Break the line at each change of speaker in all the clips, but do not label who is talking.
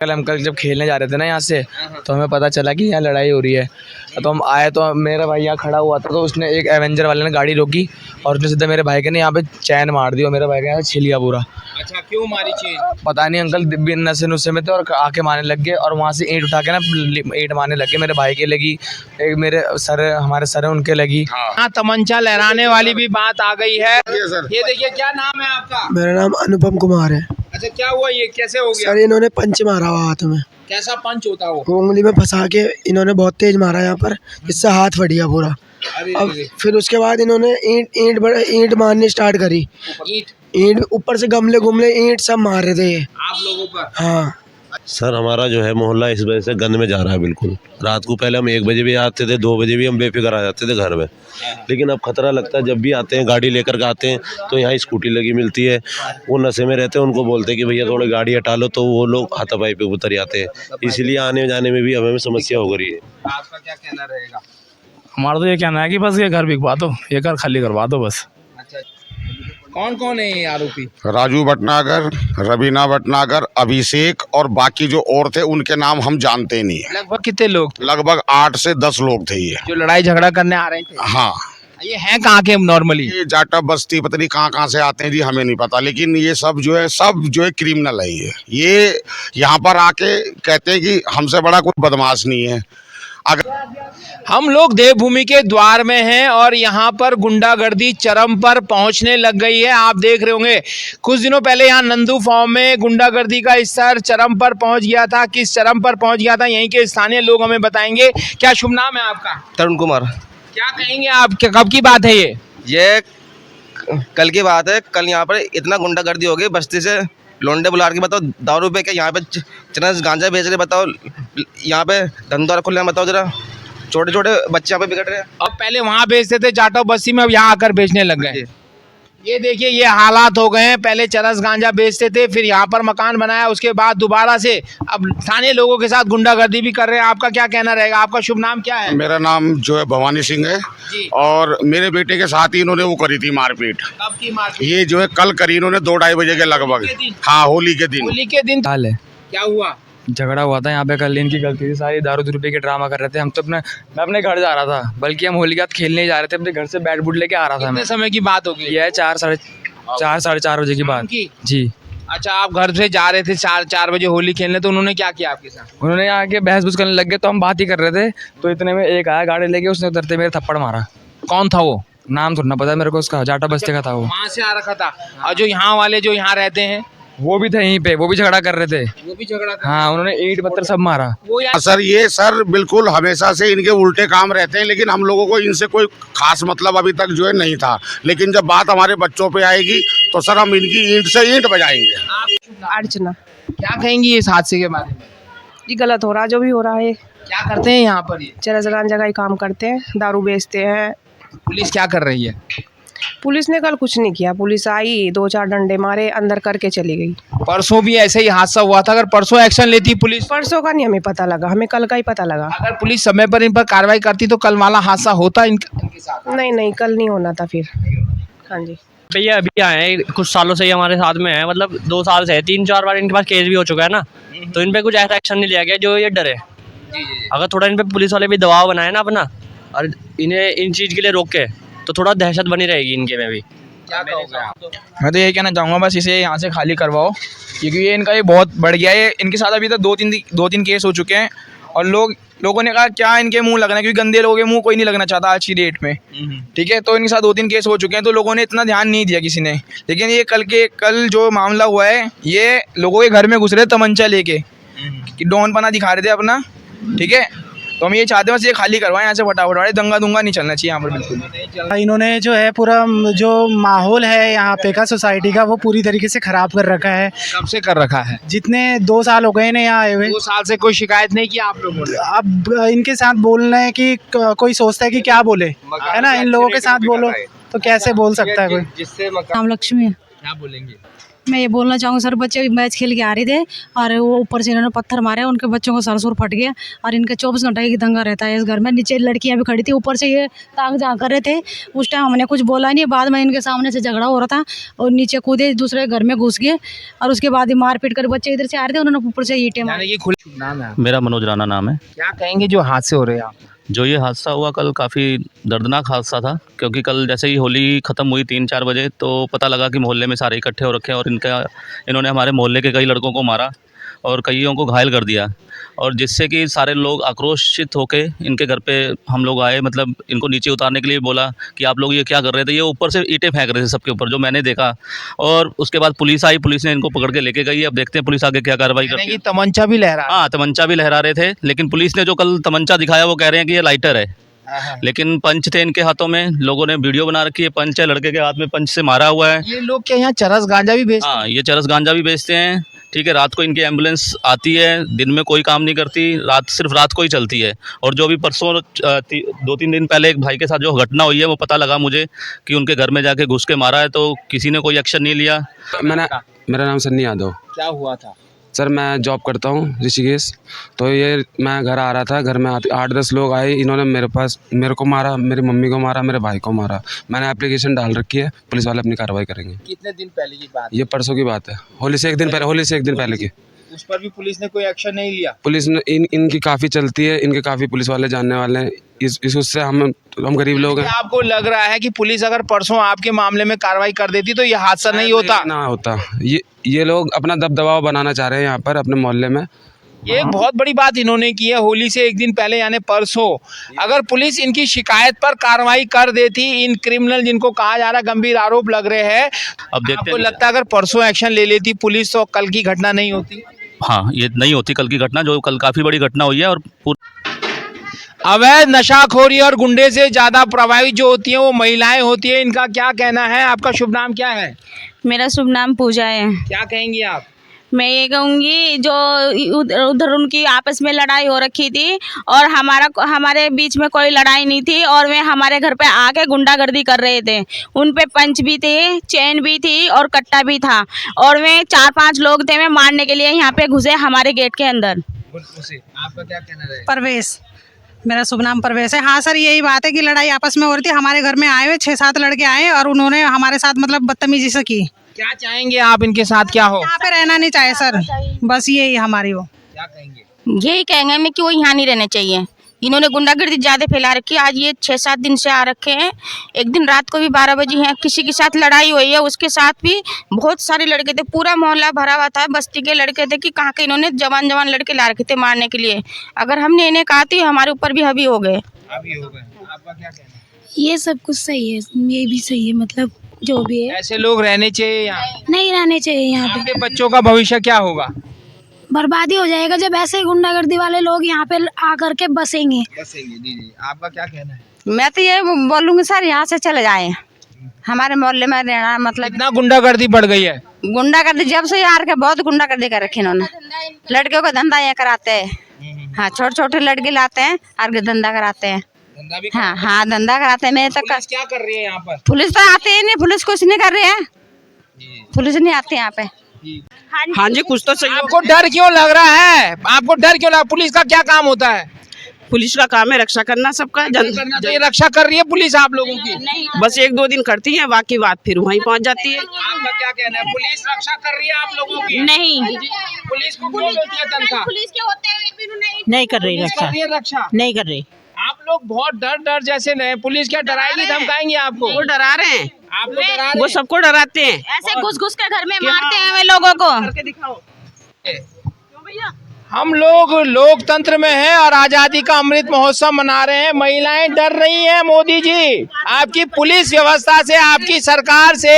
कल हम जब खेलने जा रहे थे ना यहाँ से, तो हमें पता चला कि यहाँ लड़ाई हो रही है। तो हम आए तो मेरा भाई यहाँ खड़ा हुआ था, तो उसने एक एवेंजर वाले ने गाड़ी रोकी और उसने सीधा मेरे भाई के ने यहाँ पे चैन मार दी और मेरा भाई का यहाँ छिल गया पूरा।
अच्छा, क्यों मारी चेन?
पता नहीं अंकल, नशे नुस्से में थे और आके मारने लग गए और वहाँ से ईंट उठा के ना ईंट मारने लग गए। मेरे भाई के लगी, एक मेरे सर, हमारे सर है उनके लगी।
हाँ, तमंचा लहराने वाली भी बात आ गई है। ये देखिए, क्या नाम है आपका?
मेरा नाम अनुपम कुमार है।
अच्छा, क्या हुआ, ये कैसे हो गया?
सर इन्होंने पंच मारा हुआ हाथ में।
कैसा पंच होता हो?
उंगली में फंसा के इन्होंने बहुत तेज मारा यहाँ पर, जिससे हाथ फट गया पूरा। अब फिर उसके बाद इन्होंने ईंट मारनी स्टार्ट करी। ईंट ऊपर से गमले ईंट सब मार रहे थे
आप लोगों पर?
हाँ
सर, हमारा जो है मोहल्ला इस वजह से गंद में जा रहा है बिल्कुल। रात को पहले हम 1 बजे भी आते थे, 2 बजे भी हम बेफिक्र आ जाते थे घर में, लेकिन अब खतरा लगता है। जब भी आते हैं गाड़ी लेकर के आते हैं तो यहाँ स्कूटी लगी मिलती है। वो नशे में रहते हैं, उनको बोलते हैं कि भैया थोड़ी गाड़ी हटा लो, तो वो लोग हाथापाई पे उतर जाते हैं। इसलिए आने जाने में भी हमें समस्या हो रही है।
आपका क्या कहना रहेगा?
हमारा तो ये कहना है कि बस ये घर बिकवा दो, ये घर खाली करवा दो बस।
अच्छा, कौन कौन है ये आरोपी?
राजू भटनागर, रवीना भटनागर, अभिषेक और बाकी जो और थे उनके नाम हम जानते नहीं है।
लगभग कितने लोग?
लगभग 8 से 10 लोग थे ये।
जो लड़ाई झगड़ा करने आ रहे थे?
हाँ,
ये हैं कहाँ के नॉर्मली?
ये जाटा बस्ती पता नहीं कहाँ से आते हैं जी, हमें नहीं पता, लेकिन ये सब जो है क्रिमिनल है। ये यहाँ पर आके कहते हैं कि हमसे बड़ा कोई बदमाश नहीं है।
हम लोग देवभूमि के द्वार में हैं और यहाँ पर गुंडागर्दी चरम पर पहुँचने लग गई है। आप देख रहे होंगे कुछ दिनों पहले यहाँ नंदू फार्म में गुंडागर्दी का स्तर चरम पर पहुँच गया था। किस चरम पर पहुँच गया था, यहीं के स्थानीय लोग हमें बताएंगे। क्या शुभ नाम है आपका?
तरुण कुमार।
क्या कहेंगे आप, कब की बात है
ये कल की बात है। कल यहाँ पर इतना गुंडागर्दी हो गई, बस्ती से लोंडे बुला के बताओ दारू पे क्या यहाँ पे चरस गांजा बेच रहे, बताओ यहाँ पे धंधा खुले, बताओ जरा। छोटे छोटे बच्चे यहाँ पे बिगड़ रहे हैं।
अब पहले वहाँ बेचते थे जाटो बस्ती में, अब यहाँ आकर बेचने लग गए। ये देखिए, ये हालात हो गए हैं। पहले चरस गांजा बेचते थे, फिर यहाँ पर मकान बनाया, उसके बाद दोबारा से अब स्थानीय लोगों के साथ गुंडागर्दी भी कर रहे हैं। आपका क्या कहना रहेगा? आपका शुभ नाम क्या है?
मेरा नाम जो है भवानी सिंह है और मेरे बेटे के साथ ही इन्होंने वो करी थी मारपीट।
कब की मारपीट?
ये जो है कल करी इन्होंने 2-2:30 बजे के लगभग। हाँ, होली के दिन।
होली के दिन
हाल है,
क्या हुआ?
झगड़ा हुआ था यहाँ पे, कल इनकी गलती थी सारी, दारू रुपये के ड्रामा कर रहे थे। हम तो मैं अपने घर जा रहा था, बल्कि हम होली के बाद खेलने जा रहे थे, अपने घर से बैट बूट लेके आ रहा था मैं।
समय की बात होगी?
यह 4-4:30 बजे की बात जी।
अच्छा, आप घर से जा रहे थे 4 बजे होली खेलने, तो उन्होंने क्या किया आपके साथ?
उन्होंने आके बहस बुस करने लग गए, तो हम बात ही कर रहे थे, तो इतने में एक आया गाड़ी लेके, उसने उतरते मेरे थप्पड़ मारा।
कौन था वो?
नाम थोड़ा ना पता मेरे को उसका, जाटा बस्ती का था वो।
वहाँ से आ रखा था। और जो यहाँ वाले जो यहाँ रहते हैं
वो भी थे यहीं पे, वो भी झगड़ा कर रहे थे।
वो भी झगड़ा कर?
हाँ, उन्होंने ईंट पत्थर सब मारा।
वो यार
सर, ये सर बिल्कुल हमेशा से इनके उल्टे काम रहते हैं, लेकिन हम लोगों को इनसे कोई खास मतलब अभी तक जो है नहीं था। लेकिन जब बात हमारे बच्चों पे आएगी तो सर हम इनकी ईंट से ईंट बजाएंगे।
अर्चना।
क्या कहेंगी इस हादसे के बारे में?
ये गलत हो रहा है जो भी हो रहा है।
क्या करते हैं यहाँ पर ये?
चरस गांजा का ही काम करते हैं, दारू बेचते हैं।
पुलिस क्या कर रही है?
पुलिस ने कल कुछ नहीं किया, पुलिस आई 2-4 डंडे मारे, अंदर करके चली गई।
परसों भी ऐसे ही हादसा हुआ था। अगर परसों एक्शन लेती पुलिस?
परसों का नहीं हमें पता लगा, हमें कल का ही पता लगा।
अगर पुलिस समय पर इन पर कार्रवाई करती तो कल वाला हादसा होता इनके साथ?
नहीं, कल नहीं होना था फिर। हाँ जी।
भैया अभी आए हैं, कुछ सालों से ही हमारे साथ में है, मतलब 2 साल से है। 3-4 बार इनके पास केस भी हो चुका है ना, तो इन पे कुछ ऐसा एक्शन नहीं लिया गया जो ये डरे। अगर थोड़ा इन पे पुलिस वाले भी दबाव बनाए ना अपना, और इन्हें इन चीज़ के लिए रोके, तो थोड़ा दहशत बनी रहेगी इनके में भी।
क्या कहोगे आप?
मैं तो यही कहना चाहूँगा, बस इसे यहाँ से खाली करवाओ, क्योंकि ये इनका ये बहुत बढ़ गया है। इनके साथ अभी तक 2-3 केस हो चुके हैं और लोगों ने कहा क्या इनके मुंह लगना है, क्योंकि गंदे लोगों के मुंह कोई नहीं लगना चाहता आज की डेट में। ठीक है, तो इनके साथ 2-3 केस हो चुके हैं, तो लोगों ने इतना ध्यान नहीं दिया किसी ने। लेकिन ये कल जो मामला हुआ है, ये लोगों के घर में घुस रहे तमंचा लेके, कि डॉन पना दिखा रहे थे अपना। ठीक है, तो हम ये चाहते हैं बस ये खाली करवाएं यहाँ से फटाफट। दंगा दुंगा नहीं चलना चाहिए यहाँ पर बिल्कुल।
इन्होंने जो है पूरा जो माहौल है यहाँ पे का सोसाइटी का, वो पूरी तरीके से खराब कर रखा है।
कब से कर रखा है?
जितने 2 साल हो गए ना यहाँ आए हुए।
2 साल से कोई शिकायत नहीं किया आप लोगों ने?
अब इनके साथ बोलना है कि कोई सोचता है कि क्या बोले, है ना। इन लोगों के साथ बोलो तो कैसे बोल सकता है कोई।
जिससे
नाम लक्ष्मी है।
क्या बोलेंगे?
मैं ये बोलना चाहूँगी सर, बच्चे मैच खेल के आ रहे थे और वो ऊपर से इन्होंने पत्थर मारे, उनके बच्चों को सर फट गया और इनका 24 घंटे की दंगा रहता है इस घर में। नीचे लड़कियां भी खड़ी थी, ऊपर से ये ताक झाँक कर रहे थे। उस टाइम हमने कुछ बोला नहीं, बाद में इनके सामने से झगड़ा हो रहा था और नीचे कूदे, दूसरे घर में घुस गए और उसके बाद ही मार पीट कर बच्चे इधर से आ रहे थे, उन्होंने ऊपर से ईंटें मारी।
यानी कि खुले नाम है।
मेरा मनोज राणा नाम है।
क्या कहेंगे जो हादसे हो रहे हैं आप?
जो ये हादसा हुआ कल काफ़ी दर्दनाक हादसा था, क्योंकि कल जैसे ही होली ख़त्म हुई 3-4 बजे तो पता लगा कि मोहल्ले में सारे इकट्ठे हो रखे हैं और इन्होंने हमारे मोहल्ले के कई लड़कों को मारा और कईयों को घायल कर दिया, और जिससे कि सारे लोग आक्रोशित होके इनके घर पे हम लोग आए। मतलब इनको नीचे उतारने के लिए बोला कि आप लोग ये क्या कर रहे थे। ये ऊपर से ईंटें फेंक रहे थे सबके ऊपर, जो मैंने देखा। और उसके बाद पुलिस आई, पुलिस ने इनको पकड़ के लेके गई। अब देखते हैं पुलिस आगे क्या कार्रवाई करती है।
तमंचा भी लहरा।
हाँ, तमंचा भी लहरा रहे थे, लेकिन पुलिस ने जो कल तमंचा दिखाया वो कह रहे हैं कि ये लाइटर है, लेकिन पंच थे इनके हाथों में। लोगों ने वीडियो बना रखी है, पंच है, लड़के के हाथ में पंच से मारा हुआ है।
ये लोग क्या यहाँ चरस गांजा भी बेचते हैं?
हाँ, ये चरस गांजा भी बेचते हैं। ठीक है, रात को इनकी एम्बुलेंस आती है, दिन में कोई काम नहीं करती, सिर्फ रात को ही चलती है। और जो भी परसों 2-3 दिन पहले एक भाई के साथ जो घटना हुई है वो पता लगा मुझे कि उनके घर में जाके घुस के मारा है, तो किसी ने कोई एक्शन नहीं लिया।
मेरा नाम सन्नी यादव।
क्या हुआ था?
सर मैं जॉब करता हूँ ऋषिकेश। तो ये मैं घर आ रहा था, घर में 8-10 लोग आए, इन्होंने मेरे को मारा, मेरी मम्मी को मारा, मेरे भाई को मारा। मैंने एप्लीकेशन डाल रखी है, पुलिस वाले अपनी कार्रवाई करेंगे।
कितने दिन पहले की बात?
ये परसों की बात है, होली से एक दिन पहले की।
उस पर भी पुलिस ने कोई एक्शन नहीं लिया?
पुलिस ने इनकी काफ़ी चलती है, इनके काफ़ी पुलिस वाले जानने वाले हैं। इस उससे हम गरीब लोग हैं।
आपको लग रहा है कि पुलिस अगर परसों आपके मामले में कार्रवाई कर देती तो ये हादसा नहीं होता?
ना होता। ये लोग अपना दबदबाव बनाना चाह रहे हैं यहाँ पर अपने मोहल्ले में।
ये एक बहुत बड़ी बात इन्होंने की है। होली से एक दिन पहले यानी परसों अगर पुलिस इनकी शिकायत पर कार्रवाई कर देती, इन क्रिमिनल जिनको कहा जा रहा है गंभीर आरोप लग रहे हैं,
अब देखते
आपको लगता है अगर परसों एक्शन ले लेती पुलिस तो कल की घटना नहीं होती?
हाँ, ये नहीं होती कल की घटना, जो कल काफ़ी बड़ी घटना हुई है। और
अवैध नशाखोरी और गुंडे से ज़्यादा प्रभावित जो होती हैं वो महिलाएं होती हैं। इनका क्या कहना है? आपका शुभ नाम क्या है?
मेरा शुभ नाम पूजा है।
क्या कहेंगी आप?
मैं ये कहूँगी जो उधर उनकी आपस में लड़ाई हो रखी थी और हमारे बीच में कोई लड़ाई नहीं थी, और वे हमारे घर पे आके गुंडागर्दी कर रहे थे। उन पे पंच भी थे, चेन भी थी और कट्टा भी था, और वे 4-5 लोग थे वे मारने के लिए यहाँ पे घुसे हमारे गेट के अंदर।
आपका क्या कहना है?
परवेश, मेरा शुभ नाम परवेश है। हाँ सर, यही बात है कि लड़ाई आपस में हो रही थी। हमारे घर में आए हुए 6-7 लड़के आए और उन्होंने हमारे साथ मतलब बदतमीजी से की।
क्या चाहेंगे आप इनके साथ क्या हो?
यहाँ पे रहना नहीं चाहे सर, बस यही हमारी हो।
क्या कहेंगे?
यही कहेंगे मैं कि वो यहाँ नहीं रहने चाहिए। इन्होंने गुंडागर्दी ज़्यादा फैला रखी है। आज ये 6-7 दिन से आ रखे हैं। एक दिन रात को भी 12 बजे हैं किसी के साथ लड़ाई हुई है, उसके साथ भी बहुत सारे लड़के थे, पूरा मोहल्ला भरा हुआ था, बस्ती के लड़के थे कि कहाँ के इन्होंने जवान लड़के ला रखे थे मारने के लिए। अगर हमने इन्हें कहा थी हमारे ऊपर भी हावी हो गए।
आपका क्या कहना है?
ये सब कुछ सही है, ये भी सही है, मतलब जो भी है
ऐसे लोग रहने चाहिए यहाँ?
नहीं रहने चाहिए यहाँ पे।
आपके बच्चों का भविष्य क्या होगा?
बर्बादी हो जाएगा जब ऐसे गुंडागर्दी वाले लोग यहाँ पे आकर के बसेंगे।
जी। आपका क्या कहना है?
मैं तो ये बोलूँगी सर यहाँ से चले जाए, हमारे मोहल्ले में रहना मतलब।
इतना गुंडागर्दी बढ़ गई है?
गुंडागर्दी जब से यार के बहुत गुंडागर्दी कर रखी इन्होंने। लड़कियों का धंधा ये कराते हैं। हाँ, छोटे लड़के लाते हैं और धंधा कराते हैं। हाँ, धंधा कराते हैं। मैं तो
क्या कर रही है यहाँ पर?
पुलिस तो आती है नहीं, पुलिस कुछ नहीं कर रही है, पुलिस नहीं आती यहाँ पे।
हाँ जी, कुछ तो सही।
आपको डर क्यों लग रहा है? आपको डर क्यों लगा? पुलिस का क्या काम होता है?
पुलिस का काम है रक्षा करना सबका।
ये रक्षा कर रही है पुलिस आप लोगों की?
बस 1-2 दिन करती है, बाकी बात फिर वहीं पहुंच जाती है।
आपका क्या कहना है? पुलिस रक्षा कर रही है आप लोगों की?
नहीं,
पुलिस को क्यों मिलती है तनख्वाह?
पुलिस के होते हुए
नहीं कर रही
रक्षा
नहीं कर रही।
आप लोग बहुत डर जैसे रहे। पुलिस क्या डराएगी धमकाएंगी आपको?
वो डरा रहे हैं,
आपको डरा रहे
वो सबको डराते हैं।
ऐसे घुस के घर में मारते हैं वे लोगों को।
करके दिखाओ।
हम लोग लोकतंत्र में हैं और आजादी का अमृत महोत्सव मना रहे हैं। महिलाएं डर रही हैं मोदी जी, आपकी पुलिस व्यवस्था से, आपकी सरकार से।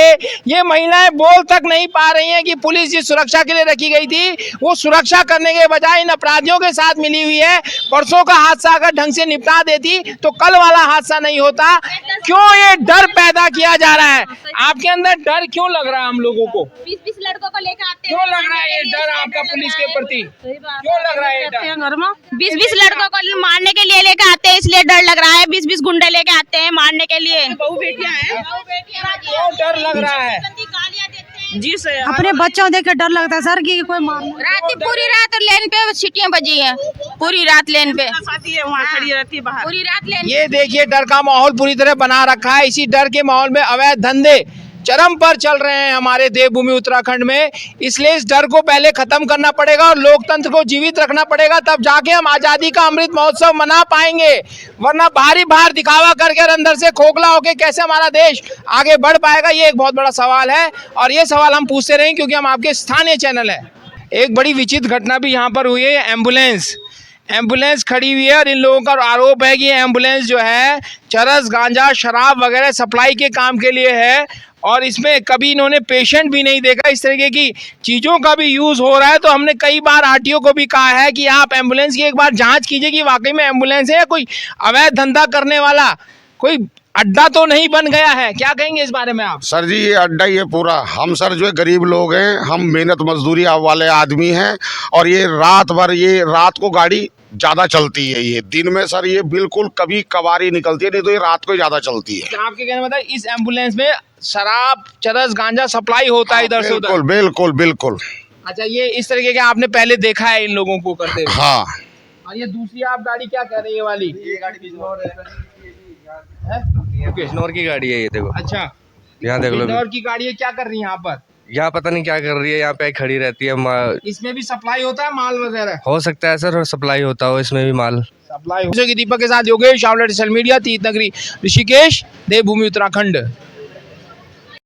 ये महिलाएं बोल तक नहीं पा रही हैं कि पुलिस जिस सुरक्षा के लिए रखी गई थी वो सुरक्षा करने के बजाय इन अपराधियों के साथ मिली हुई है। परसों का हादसा अगर ढंग से निपटा देती तो कल वाला हादसा नहीं होता। क्यों ये डर पैदा किया जा रहा है? आपके अंदर डर क्यों लग रहा है? हम लोगों को
20 लड़कों को लेकर आते
क्यों लग रहा है ये डर आपका पुलिस के प्रति? क्यों लग रहा है ये डर?
घर में 20 लड़कों को मारने के लिए लेकर आते हैं, इसलिए डर लग रहा है। 20 गुंडे लेके आते हैं मारने के लिए।
बहू बेटियां हैं,
क्यों डर लग रहा है?
जी सर, अपने बच्चों देख के डर लगता है सर कि कोई
रात पूरी रात लेन पे सीटियां बजी है, पूरी रात लेन पे खड़ी रहती है बाहर, पूरी रात लेन।
ये देखिए डर का माहौल पूरी तरह बना रखा है। इसी डर के माहौल में अवैध धंधे चरम पर चल रहे हैं हमारे देवभूमि उत्तराखंड में। इसलिए इस डर को पहले खत्म करना पड़ेगा और लोकतंत्र को जीवित रखना पड़ेगा, तब जाके हम आजादी का अमृत महोत्सव मना पाएंगे। वरना बाहर दिखावा करके और अंदर से खोखला होके कैसे हमारा देश आगे बढ़ पाएगा, ये एक बहुत बड़ा सवाल है। और ये सवाल हम पूछते रहेंगे क्योंकि हम आपके स्थानीय चैनल है। एक बड़ी विचित्र घटना भी यहाँ पर हुई है। एम्बुलेंस खड़ी हुई है और इन लोगों का आरोप है कि एम्बुलेंस जो है चरस, गांजा, शराब वगैरह सप्लाई के काम के लिए है और इसमें कभी इन्होंने पेशेंट भी नहीं देखा। इस तरीके की चीज़ों का भी यूज़ हो रहा है। तो हमने कई बार आरटीओ को भी कहा है कि आप एम्बुलेंस की एक बार जांच कीजिए कि वाकई में एम्बुलेंस है या कोई अवैध धंधा करने वाला कोई अड्डा तो नहीं बन गया है। क्या कहेंगे इस बारे में आप?
सर जी ये अड्डा ही है पूरा। हम सर जो है गरीब लोग हैं, हम मेहनत मजदूरी वाले आदमी हैं और ये रात भर, ये रात को गाड़ी ज़्यादा चलती है। ये दिन में सर ये बिल्कुल कभी कभार ही निकलती है, नहीं तो ये रात को ज़्यादा चलती है।
आपके कहने मतलब इस एम्बुलेंस में शराब, चरस, गांजा सप्लाई होता है इधर से उधर?
बिल्कुल।
अच्छा, ये इस तरीके का आपने पहले देखा है इन लोगों को करते हुए?
हाँ।
और ये दूसरी आप गाड़ी क्या कह रही है वाली? ये गाड़ी
बिजनौर की गाड़ी है ये, देखो।
अच्छा,
यहाँ देख लो,
बिजनौर की गाड़ी है। क्या कर रही है यहाँ पर?
यहाँ पता नहीं क्या कर रही है, यहाँ पे खड़ी रहती है।
इसमें भी सप्लाई होता है माल वगैरह?
हो सकता है सर, सप्लाई होता हो इसमें भी माल
सप्लाई हो। दीपक के साथ योगेश, आउटलेट सोशल मीडिया, तीर्थनगरी ऋषिकेश, देवभूमि उत्तराखंड।